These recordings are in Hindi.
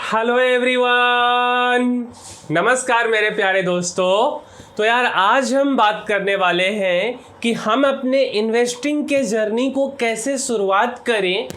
हेलो एवरीवन, नमस्कार मेरे प्यारे दोस्तों। तो यार आज हम बात करने वाले हैं कि हम अपने इन्वेस्टिंग के जर्नी को कैसे शुरुआत करें।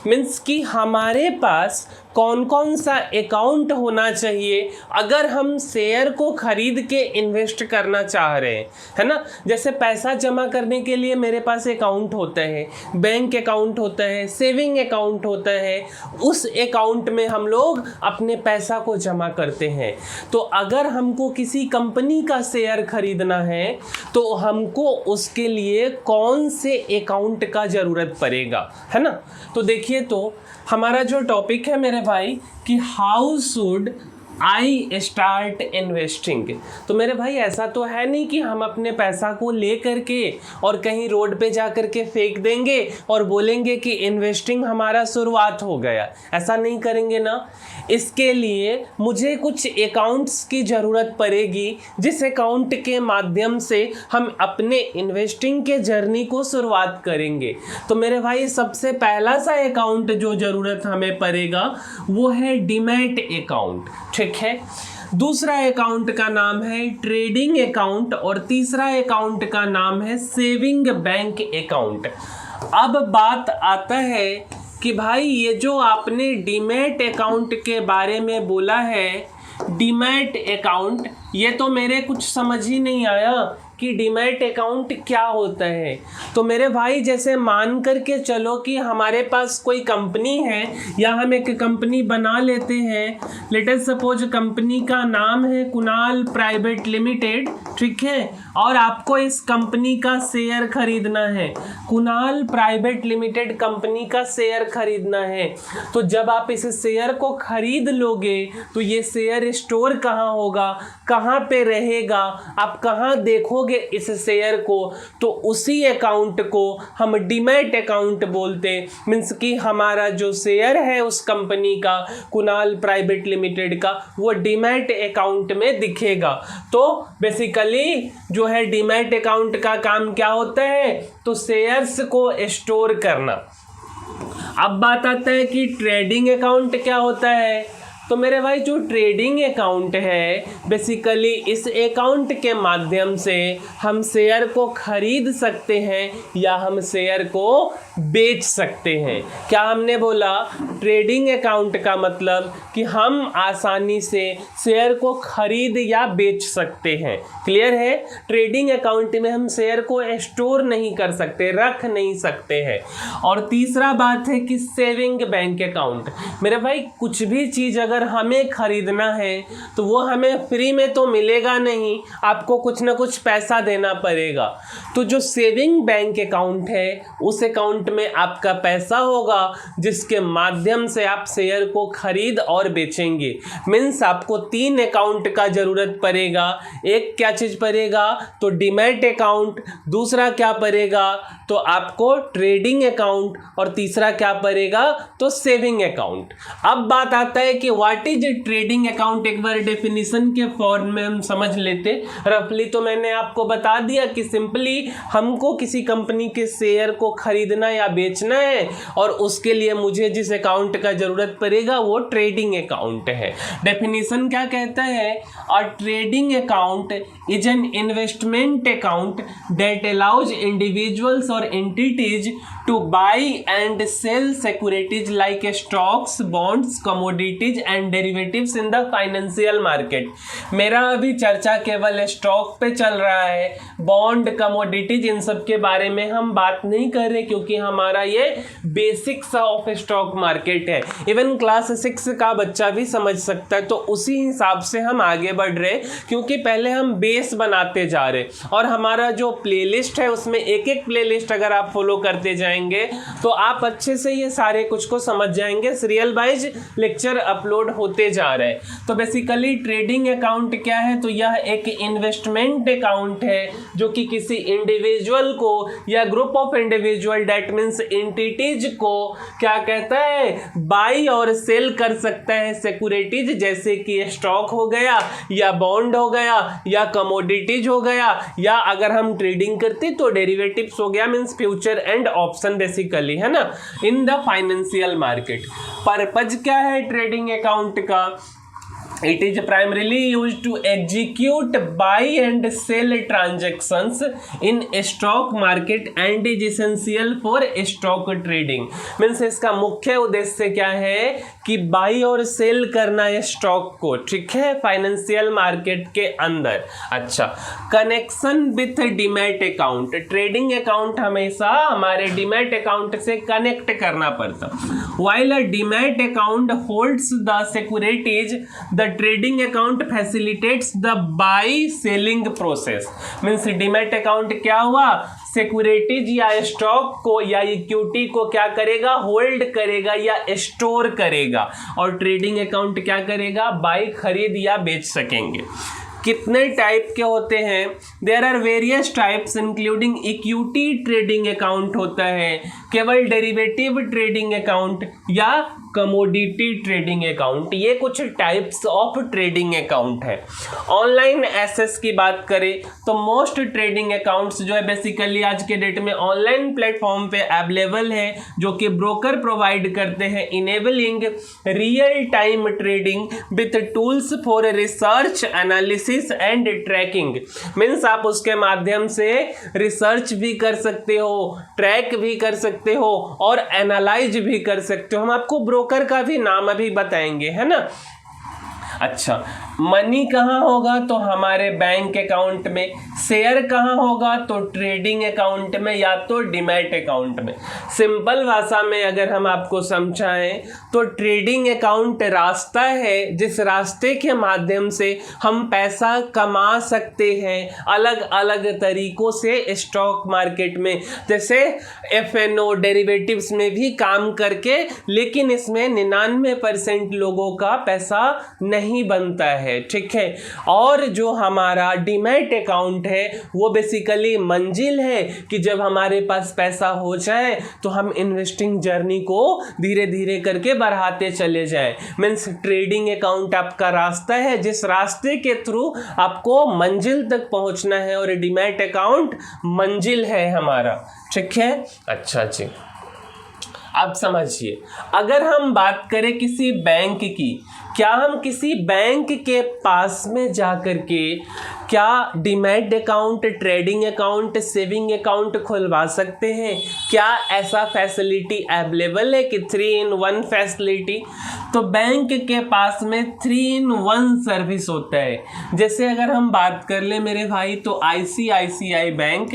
मीन्स कि हमारे पास कौन कौन सा अकाउंट होना चाहिए अगर हम शेयर को खरीद के इन्वेस्ट करना चाह रहे हैं, है ना। जैसे पैसा जमा करने के लिए मेरे पास अकाउंट होता है, बैंक अकाउंट होता है, सेविंग अकाउंट होता है। उस अकाउंट में हम लोग अपने पैसा को जमा करते हैं। तो अगर हमको किसी कंपनी का शेयर खरीदना है तो हमको उसके लिए कौन से अकाउंट का ज़रूरत पड़ेगा, है ना। तो देखिए, तो हमारा जो टॉपिक है मेरे भाई कि how should I start investing. तो मेरे भाई ऐसा तो है नहीं कि हम अपने पैसा को ले करके और कहीं रोड पे जा कर के फेंक देंगे और बोलेंगे कि इन्वेस्टिंग हमारा शुरुआत हो गया। ऐसा नहीं करेंगे ना। इसके लिए मुझे कुछ अकाउंट्स की ज़रूरत पड़ेगी जिस अकाउंट के माध्यम से हम अपने इन्वेस्टिंग के जर्नी को शुरुआत करेंगे। तो मेरे भाई सबसे पहला सा अकाउंट जो ज़रूरत हमें पड़ेगा वो है डीमैट अकाउंट, ठीक है। दूसरा अकाउंट का नाम है ट्रेडिंग अकाउंट और तीसरा अकाउंट का नाम है सेविंग बैंक अकाउंट। अब बात आता है कि भाई ये जो आपने डीमैट अकाउंट के बारे में बोला है, डीमैट अकाउंट, ये तो मेरे कुछ समझ ही नहीं आया कि डीमैट अकाउंट क्या होता है। तो मेरे भाई जैसे मान कर के चलो कि हमारे पास कोई कंपनी है या हम एक कंपनी बना लेते हैं। लेट अस सपोज कंपनी का नाम है कुणाल प्राइवेट लिमिटेड, ठीक है। और आपको इस कंपनी का शेयर खरीदना है, कुणाल प्राइवेट लिमिटेड कंपनी का शेयर खरीदना है। तो जब आप इस शेयर को खरीद लोगे तो ये शेयर स्टोर कहाँ होगा, कहाँ पे रहेगा, आप कहाँ देखोगे इस शेयर को, तो उसी अकाउंट को हम डीमैट अकाउंट बोलते। मीन्स कि हमारा जो शेयर है उस कंपनी का कुणाल प्राइवेट लिमिटेड का वो डीमैट अकाउंट में दिखेगा। तो बेसिकली जो है डीमैट अकाउंट का काम क्या होता है, तो शेयर्स को स्टोर करना। अब बात आता है कि ट्रेडिंग अकाउंट क्या होता है। तो मेरे भाई जो ट्रेडिंग अकाउंट है बेसिकली इस अकाउंट के माध्यम से हम शेयर को खरीद सकते हैं या हम शेयर को बेच सकते हैं। क्या हमने बोला, ट्रेडिंग अकाउंट का मतलब कि हम आसानी से शेयर को खरीद या बेच सकते हैं। क्लियर है। ट्रेडिंग अकाउंट में हम शेयर को स्टोर नहीं कर सकते, रख नहीं सकते हैं। और तीसरा बात है कि सेविंग बैंक अकाउंट। मेरे भाई कुछ भी चीज़ अगर हमें खरीदना है तो वो हमें फ्री में तो मिलेगा नहीं, आपको कुछ ना कुछ पैसा देना पड़ेगा। तो जो सेविंग बैंक अकाउंट है उस अकाउंट में आपका पैसा होगा जिसके माध्यम से आप शेयर को खरीद और बेचेंगे। मीन्स आपको 3 अकाउंट का ज़रूरत पड़ेगा। एक क्या चीज़ पड़ेगा, तो डीमैट अकाउंट, दूसरा क्या पड़ेगा तो आपको ट्रेडिंग अकाउंट, और तीसरा क्या पड़ेगा तो सेविंग अकाउंट। अब बात आता है कि व्हाट इज ट्रेडिंग अकाउंट। एक बार डेफिनेशन के फॉर्म में हम समझ लेते रफली। तो मैंने आपको बता दिया कि सिंपली हमको किसी कंपनी के शेयर को खरीदना या बेचना है और उसके लिए मुझे जिस अकाउंट का जरूरत पड़ेगा वो ट्रेडिंग अकाउंट है। डेफिनेशन क्या कहता है, a trading account is an investment account that allows individuals और entities to buy and sell securities like stocks, bonds, commodities and derivatives in the financial market. मेरा अभी चर्चा केवल स्टॉक पे चल रहा है, बॉन्ड, कमोडिटीज इन सब के बारे में हम बात नहीं कर रहे क्योंकि हमारा ये बेसिक्स ऑफ स्टॉक मार्केट है। इवन क्लास 6 का बच्चा भी समझ सकता है। तो उसी हिसाब से हम आगे बढ़ रहे क्योंकि पहले हम बेस बनाते जा रहे और हमारा जो प्लेलिस्ट है उसमें एक एक प्लेलिस्ट अगर आप फॉलो करते जाएंगे तो आप अच्छे से ये सारे कुछ को समझ जाएंगे। सीरियल वाइज लेक्चर अपलोड होते जा रहे हैं। तो बेसिकली ट्रेडिंग अकाउंट क्या है, तो यह एक इन्वेस्टमेंट अकाउंट है जो कि किसी इंडिविजुअल को या group of individual, that means entities को क्या कहता है, बाई और सेल कर सकता है सिक्योरिटीज, जैसे कि स्टॉक हो गया या बॉन्ड हो गया या कमोडिटीज हो गया, या अगर हम ट्रेडिंग करते तो डेरिवेटिव्स हो गया, means future and option basically, है ना, इन द फाइनेंशियल मार्केट। पर्पज क्या है ट्रेडिंग अकाउंट का It is primarily used to execute buy and sell transactions in stock market and is essential for stock trading. Means इसका मुख्य उद्देश्य क्या है कि बाई और सेल करना है स्टॉक को, ठीक है, फाइनेंशियल मार्केट के अंदर। अच्छा, connection with demat account, trading account हमेशा हमारे डीमैट अकाउंट से कनेक्ट करना पड़ता। While a demat account holds the securities, the trading account facilitates the by selling process. Means demat account क्या हुआ, सिक्योरिटीज या स्टॉक को या इक्विटी को क्या करेगा, होल्ड करेगा या स्टोर करेगा, और ट्रेडिंग अकाउंट क्या करेगा, बाई खरीद या बेच सकेंगे। कितने टाइप के होते हैं, there are various types including equity trading account होता है, केवल डेरिवेटिव ट्रेडिंग अकाउंट या कमोडिटी ट्रेडिंग अकाउंट, ये कुछ टाइप्स ऑफ ट्रेडिंग अकाउंट है। ऑनलाइन एसेस की बात करें तो मोस्ट ट्रेडिंग अकाउंट्स जो है बेसिकली आज के डेट में ऑनलाइन प्लेटफॉर्म पे अवेलेबल है, जो कि ब्रोकर प्रोवाइड करते हैं, enabling real time trading with tools for research analysis and tracking. Means आप उसके माध्यम से रिसर्च भी कर सकते हो, ट्रैक भी कर सकते हो और एनालाइज भी कर सकते हो। हम आपको ब्रोकर का भी नाम अभी बताएंगे, है ना। अच्छा, मनी कहाँ होगा, तो हमारे बैंक अकाउंट में। शेयर कहाँ होगा, तो ट्रेडिंग अकाउंट में या तो डीमैट अकाउंट में। सिंपल भाषा में अगर हम आपको समझाएं तो ट्रेडिंग अकाउंट रास्ता है जिस रास्ते के माध्यम से हम पैसा कमा सकते हैं अलग अलग तरीकों से स्टॉक मार्केट में, जैसे FNO डेरिवेटिव्स में भी काम करके, लेकिन इसमें 99% लोगों का पैसा नहीं बनता है, ठीक है। और जो हमारा डीमैट अकाउंट है वो बेसिकली मंजिल है कि जब हमारे पास पैसा हो जाए तो हम इन्वेस्टिंग जर्नी को धीरे धीरे करके बढ़ाते चले जाएं। मीन्स ट्रेडिंग अकाउंट आपका रास्ता है जिस रास्ते के थ्रू आपको मंजिल तक पहुंचना है, और डीमैट अकाउंट मंजिल है हमारा, ठीक है। अच्छा जी, अब समझिए, अगर हम बात करें किसी बैंक की, क्या हम किसी बैंक के पास में जाकर के क्या demat account, trading account, saving account खुलवा सकते हैं? क्या ऐसा फैसिलिटी अवेलेबल है कि 3-in-1 फैसिलिटी? तो बैंक के पास में 3-in-1 सर्विस होता है। जैसे अगर हम बात कर ले मेरे भाई, तो ICICI bank,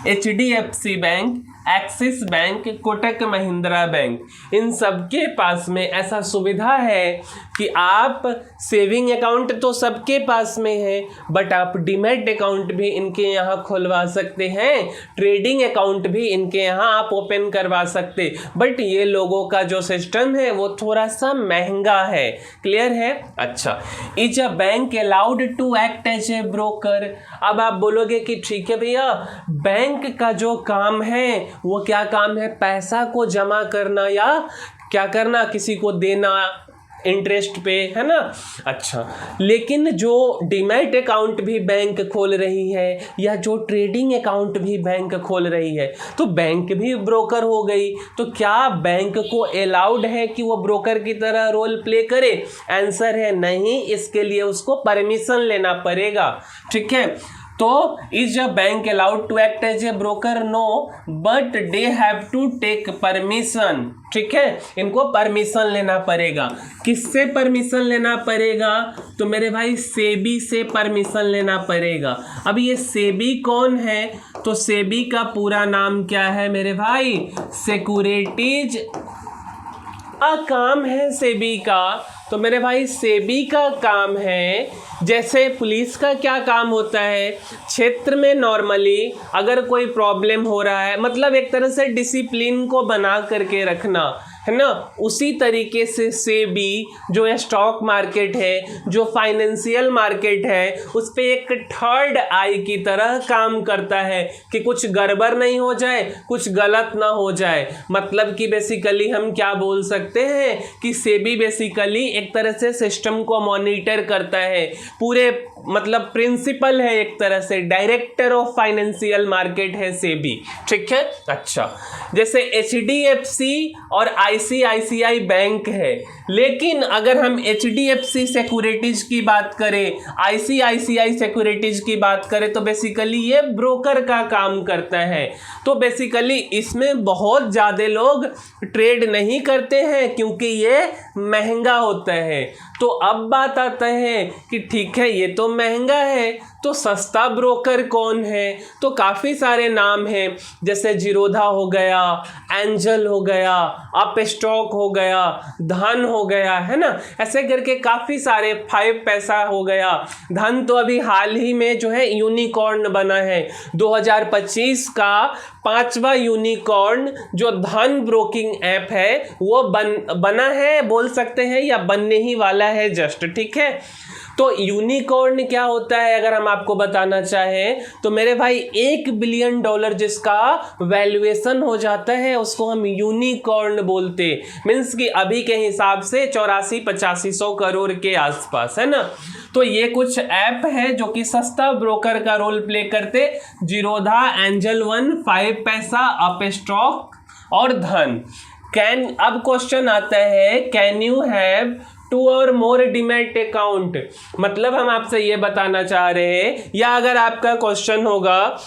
HDFC bank, Axis bank, Kotak Mahindra bank, इन सब के पास में ऐसा सुविधा है कि आप सेविंग अकाउंट तो सबके पास में है, बट आप डीमैट अकाउंट भी इनके यहाँ खुलवा सकते हैं, ट्रेडिंग अकाउंट भी इनके यहाँ आप ओपन करवा सकते। बट ये लोगों का जो सिस्टम है वो थोड़ा सा महंगा है, क्लियर है। अच्छा, is a bank allowed to act as a broker? अब आप बोलोगे कि ठीक है भैया, बैंक का जो काम है वो क्या काम है, पैसा को जमा करना या क्या करना, किसी को देना इंटरेस्ट पे, है ना। अच्छा, लेकिन जो डीमैट अकाउंट भी बैंक खोल रही है या जो ट्रेडिंग अकाउंट भी बैंक खोल रही है, तो बैंक भी ब्रोकर हो गई। तो क्या बैंक को अलाउड है कि वो ब्रोकर की तरह रोल प्ले करे? आंसर है नहीं, इसके लिए उसको परमिशन लेना पड़ेगा, ठीक है। तो is a bank allowed to act as a broker? No, but they have to take permission, ठीक है। इनको परमिशन लेना पड़ेगा। किससे परमिशन लेना पड़ेगा? तो मेरे भाई सेबी से परमिशन लेना पड़ेगा। अब ये सेबी कौन है? तो सेबी का पूरा नाम क्या है मेरे भाई? सिक्योरिटीज का काम है सेबी का। तो मेरे भाई सेबी का काम है, जैसे पुलिस का क्या काम होता है, क्षेत्र में नॉर्मली अगर कोई प्रॉब्लम हो रहा है, मतलब एक तरह से डिसिप्लिन को बना करके रखना, है ना। उसी तरीके से सेबी जो है स्टॉक मार्केट है, जो फाइनेंशियल मार्केट है, उस पर एक थर्ड आई की तरह काम करता है कि कुछ गड़बड़ नहीं हो जाए, कुछ गलत ना हो जाए। मतलब कि बेसिकली हम क्या बोल सकते हैं कि सेबी बेसिकली एक तरह से सिस्टम को मॉनिटर करता है, पूरे मतलब प्रिंसिपल है, एक तरह से डायरेक्टर ऑफ फाइनेंशियल मार्केट है सेबी, ठीक है। अच्छा, जैसे HDFC और ICICI बैंक है, लेकिन अगर हम HDFC सिक्योरिटीज की बात करें, ICICI सिक्योरिटीज की बात करें, तो बेसिकली ये ब्रोकर का काम करता है। तो बेसिकली इसमें बहुत ज़्यादा लोग ट्रेड नहीं करते हैं क्योंकि ये महंगा होता है। तो अब बात आता है कि ठीक है, ये तो महंगा है, तो सस्ता ब्रोकर कौन है? तो काफ़ी सारे नाम हैं, जैसे जीरोधा हो गया, एंजल हो गया, अपस्टॉक हो गया, धन हो गया, है ना। ऐसे करके काफ़ी सारे, 5 पैसा हो गया। धन तो अभी हाल ही में जो है यूनिकॉर्न बना है, 2025 का 5वां यूनिकॉर्न जो धन ब्रोकिंग ऐप है वो बना है, बोल सकते हैं, या बनने ही वाला है जस्ट, ठीक है। तो यूनिकॉर्न क्या होता है अगर हम आपको बताना चाहें तो मेरे भाई $1 बिलियन जिसका वैल्यूएशन हो जाता है उसको हम यूनिकॉर्न बोलते, मीन्स कि अभी के हिसाब से 84-85 करोड़ के आसपास, है ना। तो ये कुछ ऐप है जो कि सस्ता ब्रोकर का रोल प्ले करते, जीरोधा, एंजल वन, 5 पैसा, अपस्टॉक और धन। अब क्वेश्चन आता है, कैन यू हैव 2 और मोर डीमैट अकाउंट? मतलब हम आपसे ये बताना चाह रहे हैं, या अगर आपका क्वेश्चन होगा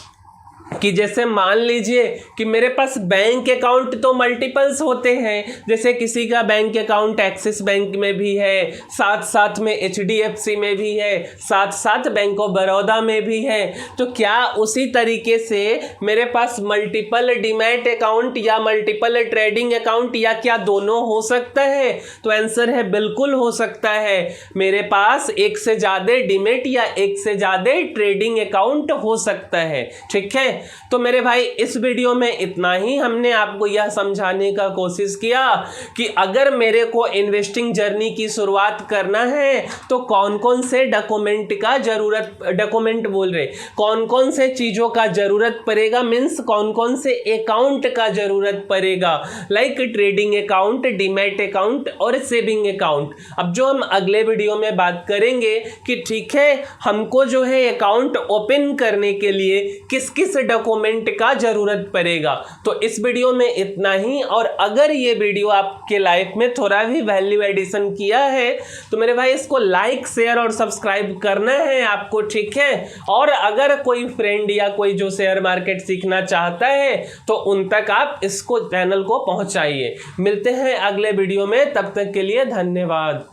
कि जैसे मान लीजिए कि मेरे पास बैंक अकाउंट तो मल्टीपल्स होते हैं, जैसे किसी का बैंक अकाउंट एक्सिस बैंक में भी है, साथ साथ में HDFC में भी है, साथ साथ बैंक ऑफ बड़ौदा में भी है, तो क्या उसी तरीके से मेरे पास मल्टीपल डीमैट अकाउंट या मल्टीपल ट्रेडिंग अकाउंट या क्या दोनों हो सकता है? तो आंसर है बिल्कुल हो सकता है। मेरे पास एक से ज़्यादा डीमैट या एक से ज़्यादा ट्रेडिंग अकाउंट हो सकता है, ठीक है। तो मेरे भाई इस वीडियो में इतना ही। हमने आपको यह समझाने का कोशिश किया कि अगर मेरे को इन्वेस्टिंग जर्नी की शुरुआत करना है तो कौन कौन से डॉक्यूमेंट बोल रहे, कौन कौन से चीज़ों का ज़रूरत पड़ेगा, मीन्स कौन कौन से अकाउंट का ज़रूरत पड़ेगा, like trading account, demat account और सेविंग अकाउंट। अब जो हम अगले वीडियो में बात करेंगे कि ठीक है, हमको जो है अकाउंट ओपन करने के लिए किस किस डॉक्यूमेंट का जरूरत पड़ेगा। तो इस वीडियो में इतना ही, और अगर ये वीडियो आपके लाइफ में थोड़ा भी वैल्यू एडिशन किया है तो मेरे भाई इसको लाइक, शेयर और सब्सक्राइब करना है आपको, ठीक है। और अगर कोई फ्रेंड या कोई जो शेयर मार्केट सीखना चाहता है तो उन तक आप इसको, चैनल को पहुंचाइए। मिलते हैं अगले वीडियो में, तब तक के लिए धन्यवाद।